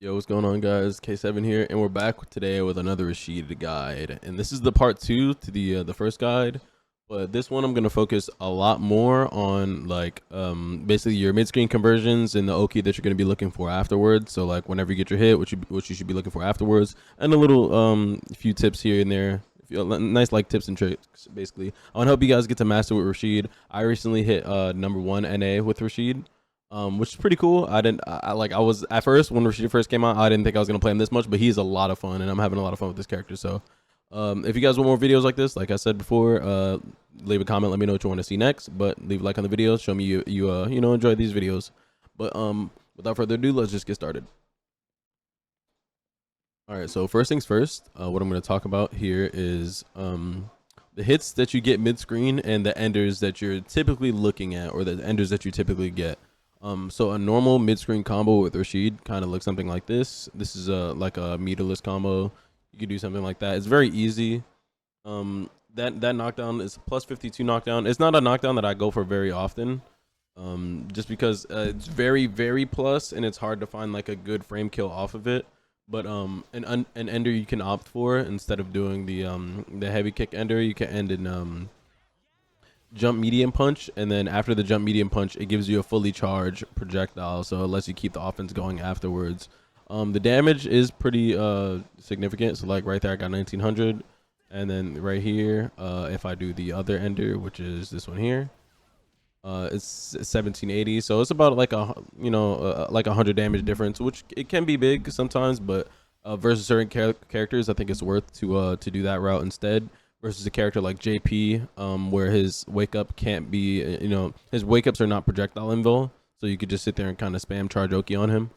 Yo, what's going on, guys? K7 here, and we're back today with another RASHID guide. And this is the part 2 to the first guide, but this one I'm gonna focus a lot more on basically your mid-screen conversions and the Oki that you're gonna be looking for afterwards. So like whenever you get your hit, what you should be looking for afterwards, and a little few tips here and there. Nice like tips and tricks. Basically, I want to help you guys get to master with RASHID. I recently hit number 1 NA with RASHID, which is pretty cool. I was at first when RASHID first came out, I didn't think I was gonna play him this much, but he's a lot of fun, and I'm having a lot of fun with this character. So, if you guys want more videos like this, like I said before, leave a comment, let me know what you want to see next. But leave a like on the video, show me you enjoy these videos. But without further ado, let's just get started. All right, so first things first, what I'm gonna talk about here is the hits that you get mid-screen and the enders that you're typically looking at, or the enders that you typically get. So a normal mid-screen combo with RASHID kind of looks something like this. This is like a meterless combo. You could do something like that. It's very easy. That knockdown is plus 52 knockdown. It's not a knockdown that I go for very often. Just because it's very plus, and it's hard to find like a good frame kill off of it. But an ender you can opt for instead of doing the heavy kick ender. You can end in jump medium punch, and then after the jump medium punch, it gives you a fully charged projectile, so it lets you keep the offense going afterwards. The damage is pretty significant. So like right there, I got 1900, and then right here, if I do the other ender, which is this one here, it's 1780. So it's about like like 100 damage difference, which it can be big sometimes, but versus certain characters, I think it's worth to do that route instead. Versus a character like JP, where his wake up can't be, his wake ups are not projectile invul, so you could just sit there and kind of spam charge Oki on him.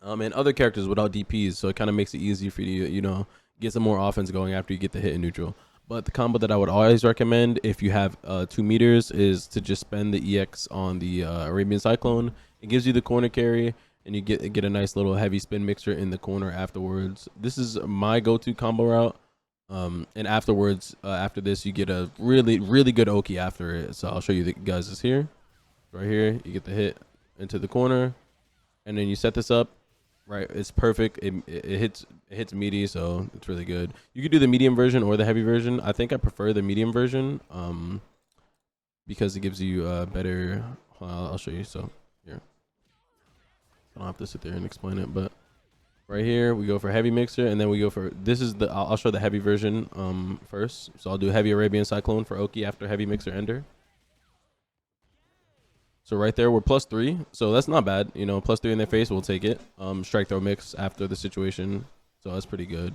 And other characters without DPs, so it kind of makes it easy for you to, get some more offense going after you get the hit in neutral. But the combo that I would always recommend if you have 2 meters is to just spend the EX on the Arabian Cyclone. It gives you the corner carry, and you get a nice little heavy spin mixer in the corner afterwards. This is my go-to combo route. And afterwards, after this, you get a really good Oki after it. So I'll show you guys this here. Right here, you get the hit into the corner, and then you set this up. Right, it's perfect. It hits meaty, so it's really good. You could do the medium version or the heavy version. I think I prefer the medium version, because it gives you better. I'll show you. So here, I don't have to sit there and explain it, but right here we go for heavy mixer, and then we go for this is the I'll show the heavy version first. So I'll do heavy Arabian Cyclone for Oki after heavy mixer ender. So right there we're +3, so that's not bad. +3 in their face, we'll take it. Strike throw mix after the situation, so that's pretty good.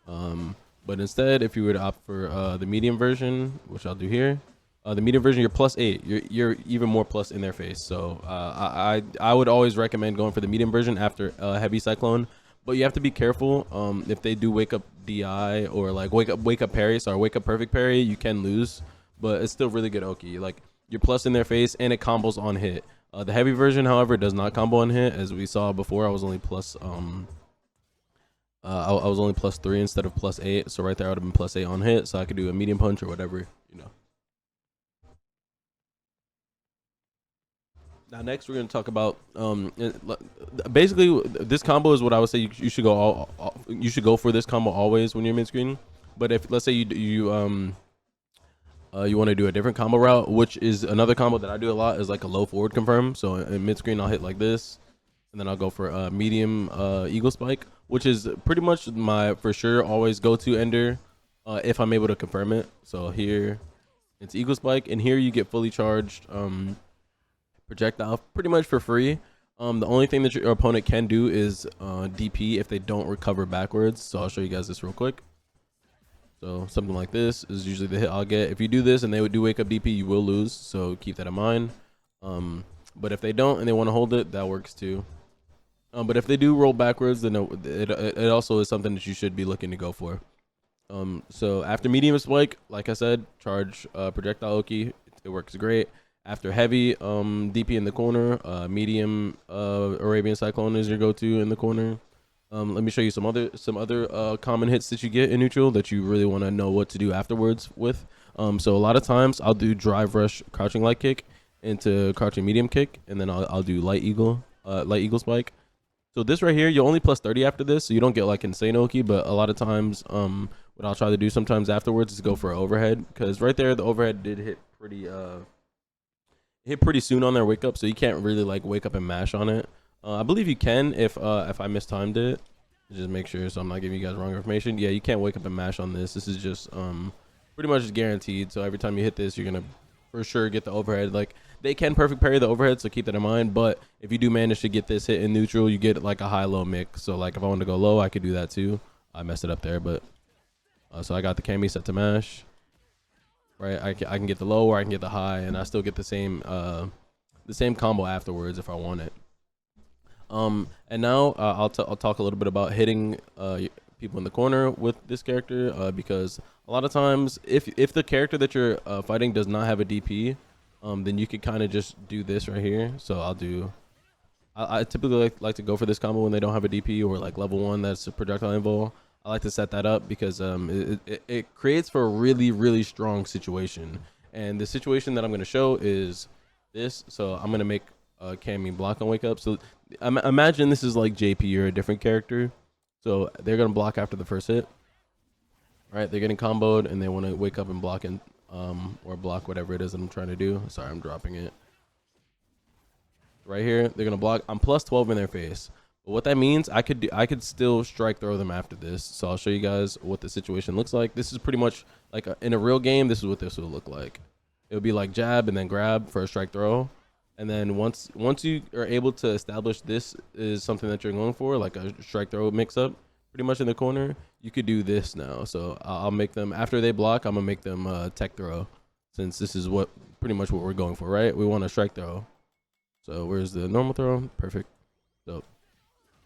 But instead, if you were to opt for the medium version, which I'll do here, the medium version, you're +8. You're even more plus in their face. So I would always recommend going for the medium version after heavy cyclone. But you have to be careful. If they do wake up DI or like wake up parry, sorry, wake up perfect parry, you can lose. But it's still really good Oki. Like you're plus in their face, and it combos on hit. The heavy version, however, does not combo on hit, as we saw before. I was only plus I was only +3 instead of +8. So right there, I would have been +8 on hit. So I could do a medium punch or whatever. Now next we're going to talk about basically this combo is what I would say you should go you should go for this combo always when you're mid screen. But if let's say you want to do a different combo route, which is another combo that I do a lot, is like a low forward confirm. So in mid screen I'll hit like this, and then I'll go for a medium eagle spike, which is pretty much my for sure always go to ender if I'm able to confirm it. So here it's eagle spike, and here you get fully charged projectile pretty much for free. The only thing that your opponent can do is DP if they don't recover backwards. So I'll show you guys this real quick. So something like this is usually the hit I'll get. If you do this and they would do wake up DP, you will lose. So keep that in mind. But if they don't and they want to hold it, that works too. But if they do roll backwards, then it also is something that you should be looking to go for. So after medium spike, like I said, charge projectile Oki. It works great. After heavy DP in the corner, medium Arabian Cyclone is your go-to in the corner. Let me show you some other common hits that you get in neutral that you really want to know what to do afterwards with. So a lot of times I'll do drive rush crouching light kick into crouching medium kick, and then I'll do light eagle spike. So this right here, you only plus 30 after this, so you don't get like insane Oki. But a lot of times, what I'll try to do sometimes afterwards is go for an overhead, because right there the overhead did hit pretty soon on their wake up, so you can't really like wake up and mash on it. I believe you can if I mistimed it. Just make sure so I'm not giving you guys wrong information. Yeah, you can't wake up and mash on this. This is just pretty much guaranteed. So every time you hit this, you're gonna for sure get the overhead. Like they can perfect parry the overhead, so keep that in mind. But if you do manage to get this hit in neutral, you get like a high-low mix. So like if I wanted to go low, I could do that too. I messed it up there, but so I got the Kami set to mash. Right, I can get the low or I can get the high, and I still get the same combo afterwards if I want it. And now I'll talk a little bit about hitting people in the corner with this character, because a lot of times if the character that you're fighting does not have a DP, then you could kind of just do this right here. So I typically like to go for this combo when they don't have a DP or like level 1 that's a projectile invo. I like to set that up because it creates for a really, really strong situation. And the situation that I'm going to show is this. So I'm going to make Kami block on wake up. So imagine this is like JP or a different character. So they're going to block after the first hit. Right? They're getting comboed and they want to wake up and block and or block whatever it is that I'm trying to do. Sorry, I'm dropping it. Right here, they're going to block. I'm plus 12 in their face. But what that means, I could still strike throw them after this. So I'll show you guys what the situation looks like. This is pretty much like in a real game, this is what this would look like. It would be like jab and then grab for a strike throw. And then once you are able to establish this is something that you're going for, like a strike throw mix up, pretty much in the corner, you could do this now. So I'll make them, after they block, I'm going to make them tech throw, since this is pretty much what we're going for, right? We want a strike throw. So where's the normal throw? Perfect. So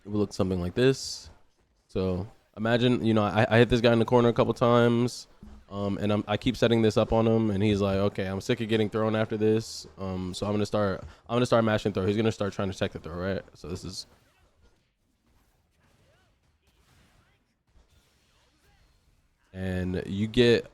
it will look something like this. So imagine, I hit this guy in the corner a couple times, and I keep setting this up on him, and he's like, okay, I'm sick of getting thrown after this. So I'm gonna start mashing throw. He's gonna start trying to check the throw, right? So this is, and you get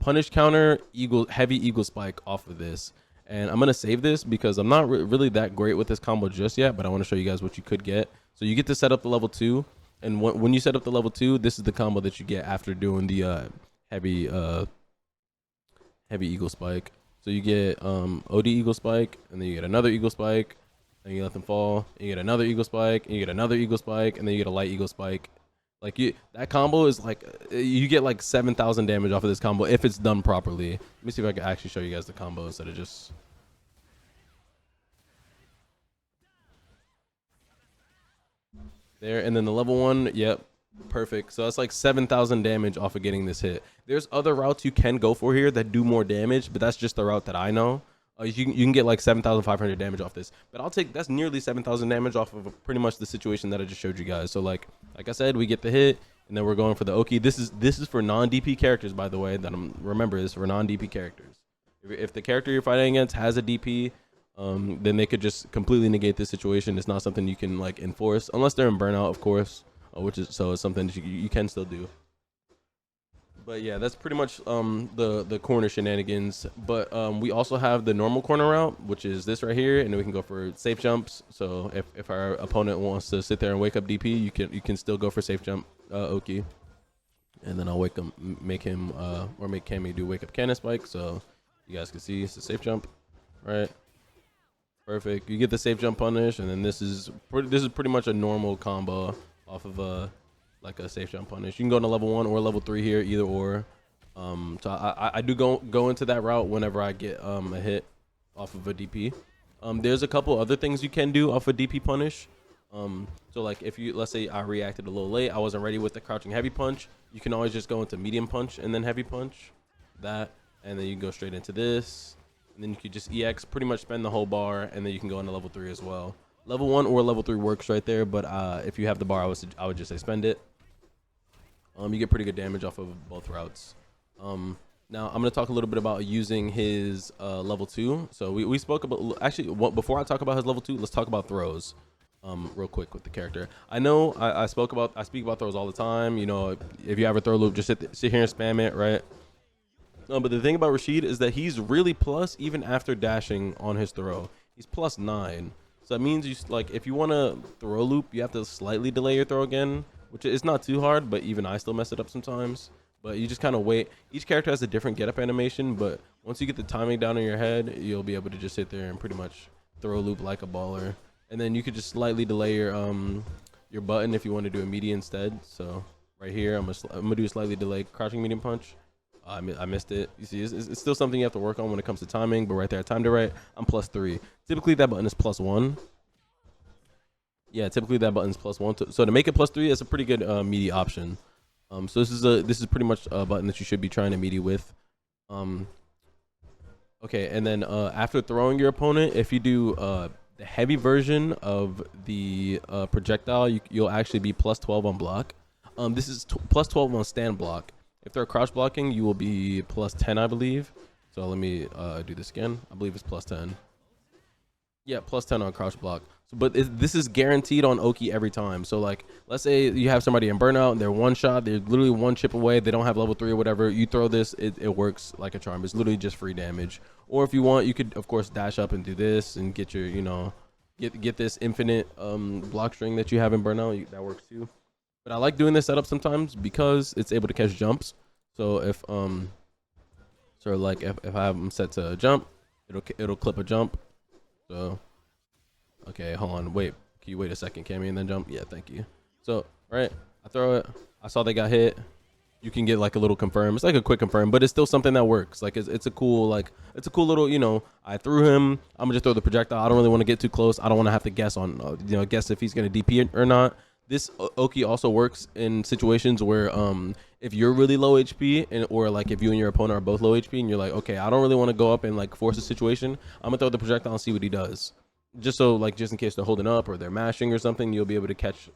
punish counter heavy eagle spike off of this. And I'm gonna save this because I'm not really that great with this combo just yet, but I want to show you guys what you could get. So you get to set up the level 2, and when you set up the level 2, this is the combo that you get after doing the heavy eagle spike. So you get OD eagle spike, and then you get another eagle spike, and you let them fall, and you get another eagle spike, and you get another eagle spike, and then you get a light eagle spike. Like that combo is like you get like 7,000 damage off of this combo if it's done properly. Let me see if I can actually show you guys the combo instead of just. There, and then the level 1, yep, perfect. So that's like 7,000 damage off of getting this hit. There's other routes you can go for here that do more damage, but that's just the route that I know. You can get like 7,500 damage off this, but that's nearly 7,000 damage off of pretty much the situation that I just showed you guys. So like I said, we get the hit, and then we're going for the Oki. This is for non-DP characters, by the way. Remember, this is for non-DP characters. If the character you're fighting against has a DP, then they could just completely negate this situation. It's not something you can like enforce unless they're in burnout, of course, it's something that you can still do. But yeah, that's pretty much the corner shenanigans. But we also have the normal corner route, which is this right here, and then we can go for safe jumps. So if our opponent wants to sit there and wake up DP, you can still go for safe jump Oki, and then I'll make Kami do wake up cannon spike. So you guys can see it's a safe jump, right? Perfect. You get the safe jump punish, and then this is pretty much a normal combo off of like a safe jump punish. You can go into level 1 or level 3 here, either or. So I do go into that route whenever I get a hit off of a DP. There's a couple other things you can do off a DP punish. So like let's say I reacted a little late, I wasn't ready with the crouching heavy punch. You can always just go into medium punch and then heavy punch, and then you can go straight into this. And then you could just EX, pretty much spend the whole bar, and then you can go into level 3 as well. Level 1 or level 3 works right there, but if you have the bar, I would just say spend it. You get pretty good damage off of both routes. Now I'm going to talk a little bit about using his level 2. So we spoke about, actually, before I talk about his level 2, let's talk about throws real quick with the character. I know I speak about throws all the time. If you have a throw loop, just sit here and spam it, right? But the thing about Rashid is that he's really plus even after dashing on his throw. He's plus 9. So that means you like if you want to throw loop, you have to slightly delay your throw again, which is not too hard, but even I still mess it up sometimes. But you just kind of wait. Each character has a different get up animation, but once you get the timing down in your head, you'll be able to just sit there and pretty much throw loop like a baller. And then you could just slightly delay your button if you want to do a meaty instead. So right here, I'm gonna do a slightly delayed crouching medium punch. I missed it. You see, it's still something you have to work on when it comes to timing, but right there, I timed it right. I'm +3. Typically, that button is +1. Yeah, typically that button's +1. So to make it +3, it's a pretty good meaty option. So this is pretty much a button that you should be trying to meaty with. Okay, and then after throwing your opponent, if you do the heavy version of the projectile, you'll actually be +12 on block. This is +12 on stand block. If they're crouch blocking, you will be +10, I believe. So let me do this again. I believe it's +10. Yeah, +10 on crouch block. So, but this is guaranteed on Oki every time. So like, let's say you have somebody in burnout and they're one shot, they're literally one chip away, they don't have level 3 or whatever. You throw this, it works like a charm. It's literally just free damage. Or if you want, you could of course dash up and do this and get your, get this infinite block string that you have in burnout. That works too. But I like doing this setup sometimes because it's able to catch jumps. So if if I have them set to jump, it'll clip a jump. So okay, hold on, wait. Can you wait a second, Cammy, and then jump? Yeah, thank you. So right, I throw it. I saw they got hit. You can get like a little confirm. It's like a quick confirm, but it's still something that works. Like it's a cool little, I threw him. I'm gonna just throw the projectile. I don't really want to get too close. I don't want to have to guess on guess if he's gonna DP it or not. This Oki also works in situations where if you're really low HP or like if you and your opponent are both low HP and you're like, okay, I don't really want to go up and like force a situation. I'm gonna throw the projectile and see what he does. Just in case they're holding up or they're mashing or something, you'll be able to catch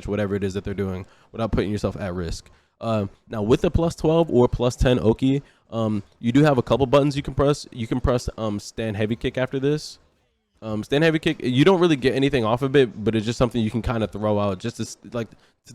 whatever it is that they're doing without putting yourself at risk. Now with the +12 or +10 Oki, you do have a couple buttons you can press. You can press stand heavy kick after this. Stand heavy kick, you don't really get anything off of it, but it's just something you can kind of throw out just to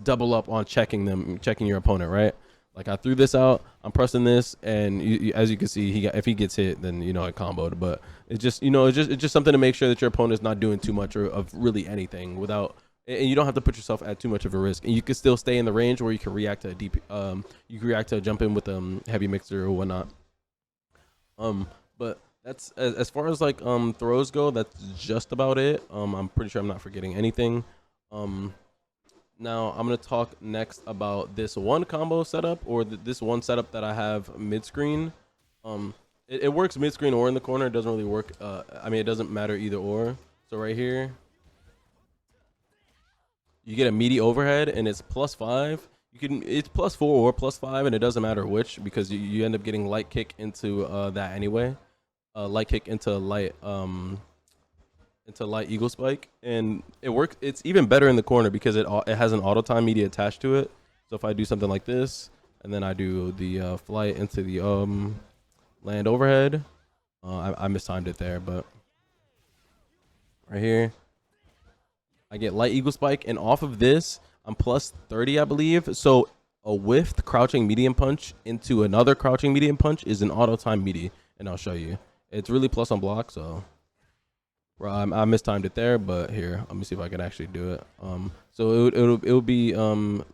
double up on checking your opponent, right? Like I threw this out, I'm pressing this, and as you can see, if he gets hit, then it comboed. But it's just it's just something to make sure that your opponent's not doing too much of really anything and you don't have to put yourself at too much of a risk, and you can still stay in the range where you can react to a deep, you can react to a jump in with heavy mixer or whatnot. But that's as far as like throws go, that's just about it. I'm pretty sure I'm not forgetting anything. Now I'm gonna talk next about this one combo setup or this one setup that I have mid screen. It works mid screen or in the corner. It doesn't really work. It doesn't matter either or. So right here, you get a meaty overhead and it's +5. It's +4 or +5, and it doesn't matter which because you end up getting light kick into that anyway. Light kick into light eagle spike, and it works. It's even better in the corner because it has an auto time media attached to it. So if I do something like this and then I do the flight into the land overhead, I mistimed it there, but right here I get light eagle spike, and off of this I'm +30, I believe. So a whiffed crouching medium punch into another crouching medium punch is an auto time meaty, and I'll show you. It's really plus on block, so I mistimed it there, but here, let me see if I can actually do it. So it'll be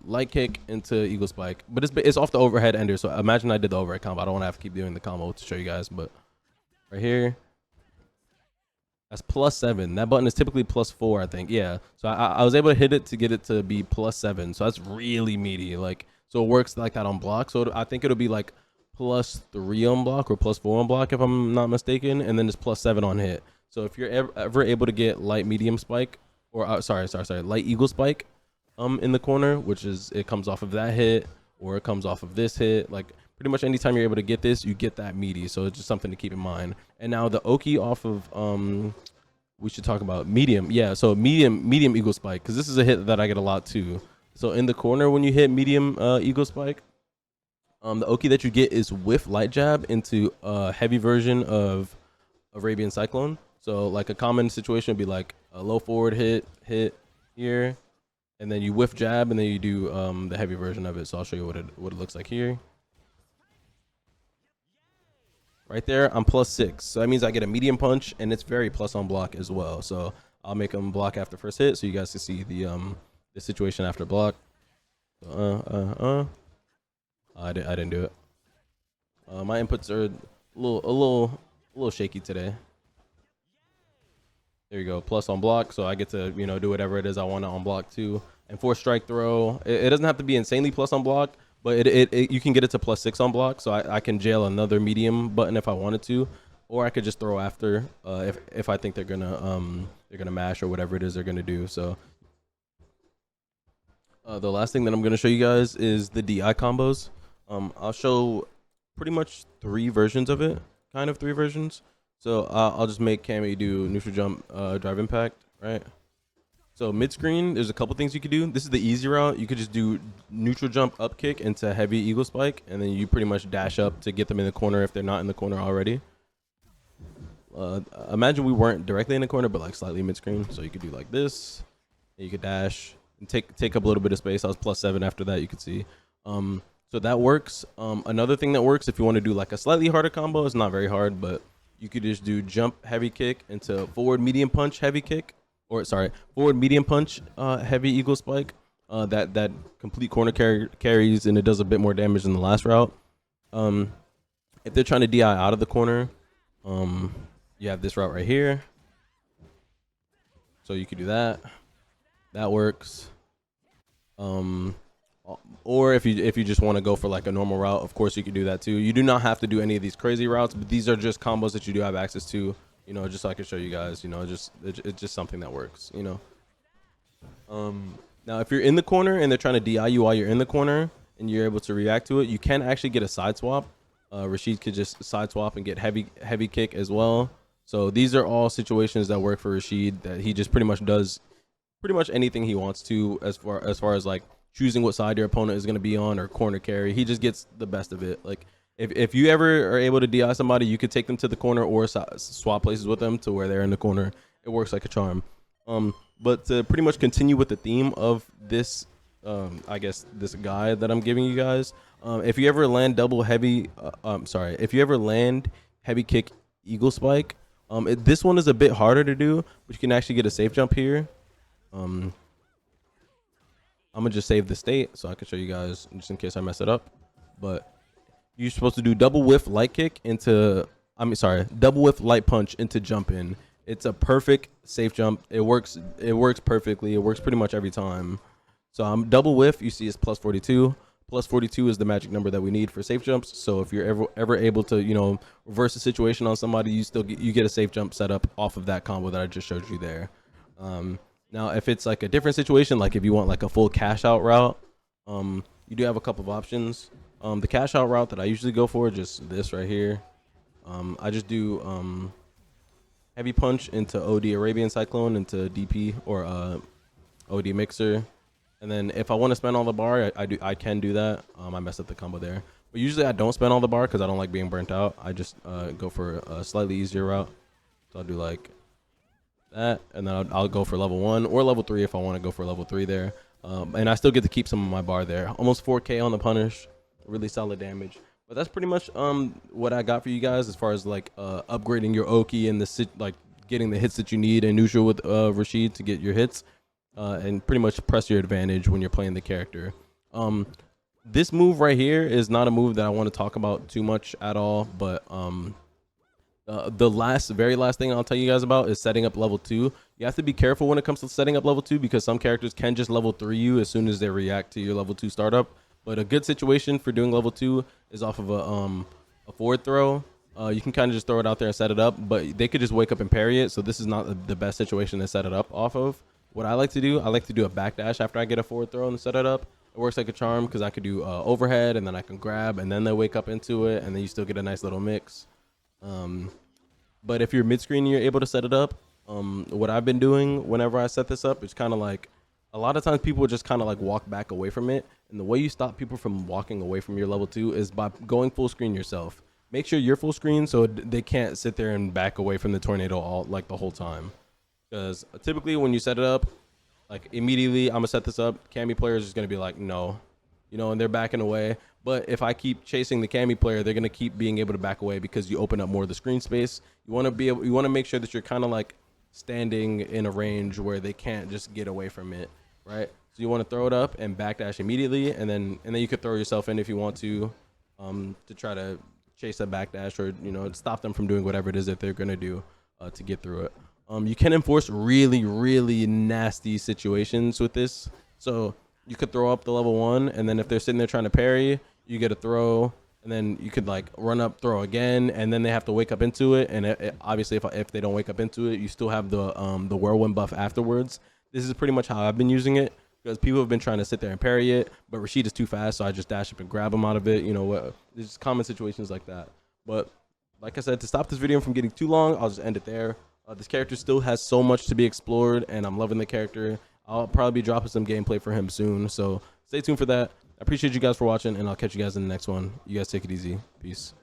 light kick into eagle spike, but it's off the overhead ender. So imagine I did the overhead combo. I don't want to have to keep doing the combo to show you guys, but right here, that's +7. That button is typically +4, I think. Yeah. So I was able to hit it to get it to be +7. So that's really meaty. Like, so it works like that on block. So I think it'll be like +3 on block or +4 on block if I'm not mistaken, and then it's +7 on hit. So if you're ever able to get light medium spike or light eagle spike in the corner, which is it comes off of that hit or it comes off of this hit, like pretty much anytime you're able to get this, you get that meaty. So it's just something to keep in mind. And now the Oki off of we should talk about medium. Yeah, so medium eagle spike, because this is a hit that I get a lot too. So in the corner when you hit medium eagle spike, the Oki that you get is with light jab into a heavy version of Arabian Cyclone. So like a common situation would be like a low forward hit here, and then you whiff jab, and then you do the heavy version of it. So I'll show you what it looks like here. Right there, I'm +6. So that means I get a medium punch, and it's very plus on block as well. So I'll make them block after first hit, so you guys can see the situation after block. I didn't do it. My inputs are a little shaky today. There you go, plus on block, so I get to do whatever it is I want on block too. And for strike throw, it doesn't have to be insanely plus on block, but you can get it to +6 on block, so I can jail another medium button if I wanted to, or I could just throw after if I think they're gonna mash or whatever it is they're gonna do. So the last thing that I'm gonna show you guys is the DI combos. I'll show pretty much 3 versions of it, kind of 3 versions. So I'll just make Cammy do neutral jump, drive impact, right? So mid screen, there's a couple things you could do. This is the easy route. You could just do neutral jump up kick into heavy eagle spike, and then you pretty much dash up to get them in the corner if they're not in the corner already. Imagine we weren't directly in the corner, but like slightly mid screen. So you could do like this, and you could dash and take up a little bit of space. I was +7 after that, you could see. So that works. Another thing that works if you want to do like a slightly harder combo, it's not very hard, but you could just do jump heavy kick into forward medium punch heavy kick. Or sorry, forward medium punch, heavy eagle spike. That complete corner carries, and it does a bit more damage than the last route. If they're trying to DI out of the corner, you have this route right here. So you could do that. That works. Or if you just want to go for like a normal route, of course you could do that too. You do not have to do any of these crazy routes, but these are just combos that you do have access to. Just so I can show you guys, it's just something that works, Now, if you're in the corner and they're trying to DI you while you're in the corner and you're able to react to it, you can actually get a side swap. Rashid could just side swap and get heavy kick as well. So these are all situations that work for Rashid, that he just pretty much does anything he wants to as far as like choosing what side your opponent is going to be on or corner carry. He just gets the best of it. Like, if you ever are able to DI somebody, you could take them to the corner or swap places with them to where they're in the corner. It works like a charm. But to pretty much continue with the theme of this, I guess this guide that I'm giving you guys, if you ever land if you ever land heavy kick eagle spike, this one is a bit harder to do, but you can actually get a safe jump here. I'm gonna just save the state so I can show you guys just in case I mess it up, but you're supposed to do double whiff light kick into, double whiff light punch into jump in. It's a perfect safe jump. It works perfectly. It works pretty much every time. So I'm double whiff, you see it's +42. +42 is the magic number that we need for safe jumps. So if you're ever able to, reverse the situation on somebody, you get a safe jump set up off of that combo that I just showed you there. Now if it's like a different situation, like if you want like a full cash out route, you do have a couple of options. The cash out route that I usually go for, just this right here. I just do heavy punch into OD Arabian Cyclone into DP or OD Mixer, and then if I want to spend all the bar, I can do that. I messed up the combo there, but usually I don't spend all the bar because I don't like being burnt out. I just go for a slightly easier route. So I'll do like that, and then I'll go for level 1 or level 3 if I want to go for level 3 there, and I still get to keep some of my bar there. Almost 4K on the punish. Really solid damage. But that's pretty much what I got for you guys as far as like upgrading your Oki and getting the hits that you need in neutral with Rashid to get your hits, and pretty much press your advantage when you're playing the character. This move right here is not a move that I want to talk about too much at all, but the very last thing I'll tell you guys about is setting up level 2. You have to be careful when it comes to setting up level 2 because some characters can just level 3 you as soon as they react to your level 2 startup. But a good situation for doing level 2 is off of a forward throw. You can kind of just throw it out there and set it up, but they could just wake up and parry it. So this is not the best situation to set it up off of. What I like to do a backdash after I get a forward throw and set it up. It works like a charm because I could do overhead and then I can grab and then they wake up into it and then you still get a nice little mix. But if you're mid screen and you're able to set it up, what I've been doing whenever I set this up, it's kind of like a lot of times people just kind of like walk back away from it. And the way you stop people from walking away from your level 2 is by going full screen yourself. Make sure you're full screen so they can't sit there and back away from the tornado the whole time. Because typically when you set it up, like immediately I'm gonna set this up, Cammy player is just gonna be like, no, and they're backing away. But if I keep chasing the Cammy player, they're gonna keep being able to back away because you open up more of the screen space. You want to make sure that you're kind of like standing in a range where they can't just get away from it, right? So you want to throw it up and backdash immediately, and then you could throw yourself in if you want to try to chase a backdash or stop them from doing whatever it is that they're gonna do to get through it. You can enforce really nasty situations with this. So you could throw up the level 1, and then if they're sitting there trying to parry, you get a throw, and then you could like run up, throw again, and then they have to wake up into it. And obviously, if they don't wake up into it, you still have the whirlwind buff afterwards. This is pretty much how I've been using it, because people have been trying to sit there and parry it, but Rashid is too fast, so I just dash up and grab him out of it. There's common situations like that. But like I said, to stop this video from getting too long, I'll just end it there. This character still has so much to be explored, and I'm loving the character. I'll probably be dropping some gameplay for him soon, so stay tuned for that. I appreciate you guys for watching, and I'll catch you guys in the next one. You guys take it easy. Peace.